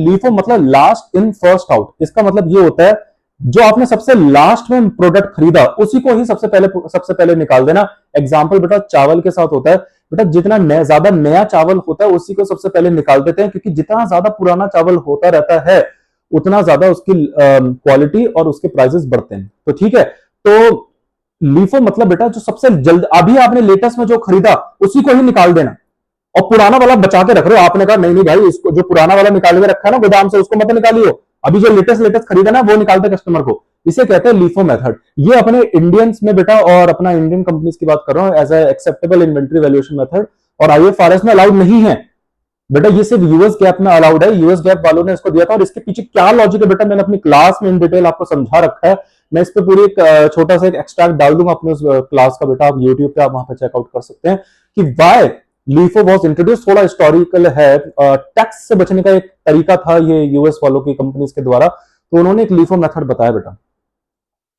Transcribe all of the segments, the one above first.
LIFO मतलब last in first out. इसका मतलब ये होता है जो आपने सबसे लास्ट में प्रोडक्ट खरीदा उसी को ही सबसे पहले निकाल देना। एग्जांपल बेटा चावल के साथ होता है, बेटा जितना ज्यादा नया चावल होता है उसी को सबसे पहले निकाल देते हैं, क्योंकि जितना ज्यादा पुराना चावल होता रहता है उतना ज्यादा उसकी क्वालिटी और उसके प्राइसेस बढ़ते हैं। तो ठीक है, तो लीफो मतलब बेटा जो सबसे जल्द अभी आपने लेटेस्ट में जो खरीदा उसी को ही निकाल देना, और पुराना वाला बचा के रख रहे हो। आपने कहा नहीं नहीं भाई, इसको जो पुराना वाला निकाल के रखा है ना गोदाम से उसको मत निकालियो, अभी जो लेटेस्ट खरीदा ना वो निकालते कस्टमर को। इसे कहते हैं लीफो मेथड। ये अपने इंडियंस में बेटा, और अपना इंडियन कंपनीज की बात कर रहा हूं, as acceptable inventory valuation method, और आईएफआरएस में अलाउड नहीं है बेटा, ये सिर्फ यूएस गैप में अलाउड है। यूएस गैप वालों ने इसको दिया था, और इसके पीछे क्या लॉजिक है बेटा मैंने अपनी क्लास में इन डिटेल आपको समझा रखा है। मैं इस पे पूरी एक छोटा सा एक एक्सट्रैक्ट डाल दूंगा अपने उस क्लास का, बेटा आप यूट्यूब पे आप वहां पे चेकआउट कर सकते हैं कि वाई लीफो वॉज इंट्रोड्यूस। थोड़ा हिस्टोरिकल है, टैक्स से बचने का एक तरीका था ये यूएस वालों की कंपनीज के द्वारा, तो उन्होंने एक लीफो मेथड बताया बेटा।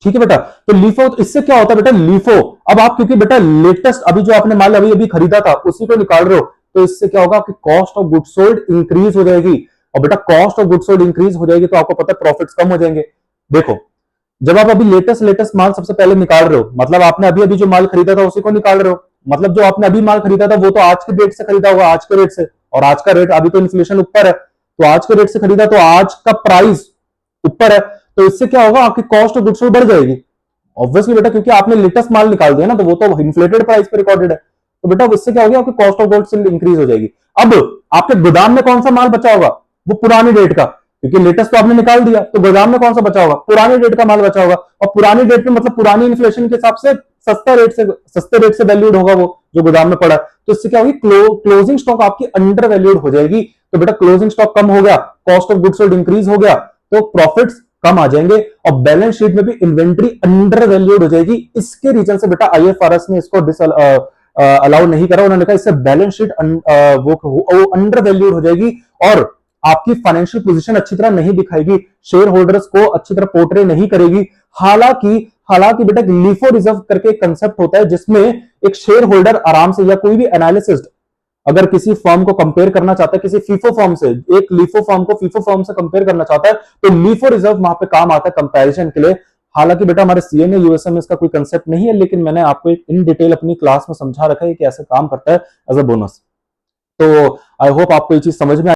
ठीक है बेटा, तो लीफो, इससे क्या होता है बेटा, लीफो अब आप क्योंकि बेटा लेटेस्ट अभी जो आपने माल अभी खरीदा था उसी को निकाल रहे हो, तो इससे क्या होगा कि cost of good sold increase हो जाएगी, और बेटा cost of good sold increase हो जाएगी तो आपको पता है प्रॉफिट्स कम हो जाएंगे। देखो जब आप अभी लेटेस्ट माल सबसे पहले निकाल रहे हो, मतलब आपने अभी जो माल खरीदा था उसी को निकाल रहे हो, मतलब जो आपने अभी माल खरीदा था वो तो आज के डेट से खरीदा होगा, आज के रेट से, और आज का रेट अभी तो इन्फ्लेशन ऊपर है, तो आज के रेट से खरीदा तो आज का प्राइस ऊपर है, तो इससे क्या होगा आपकी कॉस्ट ऑफ गुड्स सोल्ड बढ़ जाएगी ऑब्वियसली बेटा, क्योंकि आपने लेटेस्ट माल निकाल दिया ना, तो वो तो इन्फ्लेटेड प्राइस पे रिकॉर्डेड है, तो बेटा इससे क्या हो गया आपकी cost of goods sold increase हो जाएगी। अब आपके गोदाम में कौन सा माल बचा होगा, वो पुरानी डेट का, क्योंकि लेटेस्ट तो आपने निकाल दिया, तो गोदाम में कौन सा बचा होगा, पुरानी डेट का माल बचा होगा, और पुरानी डेट में मतलब पुरानी इन्फ्लेशन के हिसाब से सस्ते रेट से वैल्यूड होगा वो जो गोदाम में पड़ा, तो इससे क्या होगी क्लोजिंग स्टॉक आपकी अंडर वैल्यूड हो जाएगी, तो बेटा क्लोजिंग स्टॉक कम हो गया, cost of goods sold increase हो गया, तो प्रॉफिट्स कम आ जाएंगे, और बैलेंस शीट में भी इन्वेंट्री अंडर वैल्यूड हो जाएगी। इसके रीजन से बेटा आईएफआरएस ने इसको अलाउ नहीं करा, उन्होंने कहा इससे बैलेंस शीट वो अंडर वैल्यूड हो जाएगी, और आपकी फाइनेंशियल पोजीशन अच्छी तरह नहीं दिखाएगी, शेयर होल्डर्स को अच्छी तरह पोर्ट्रे नहीं करेगी। हालांकि बेटा लीफो रिजर्व करके कंसेप्ट होता है जिसमें एक शेयर होल्डर आराम से, या कोई भी एनालिसिस्ट अगर किसी फर्म को कंपेयर करना चाहता है किसी फीफो फर्म से, एक लीफो फर्म को फीफो फर्म से कंपेयर करना चाहता है, तो लीफो रिजर्व वहां पे काम आता है कंपैरिजन के लिए। हालांकि बेटा हमारे सीए ने यूएसए में इसका कोई कंसेप्ट नहीं है, लेकिन मैंने आपको एक इन डिटेल अपनी क्लास में समझा रखा है कि ऐसे काम करता है एज अ बोनस। तो आई होप आपको ये चीज समझ में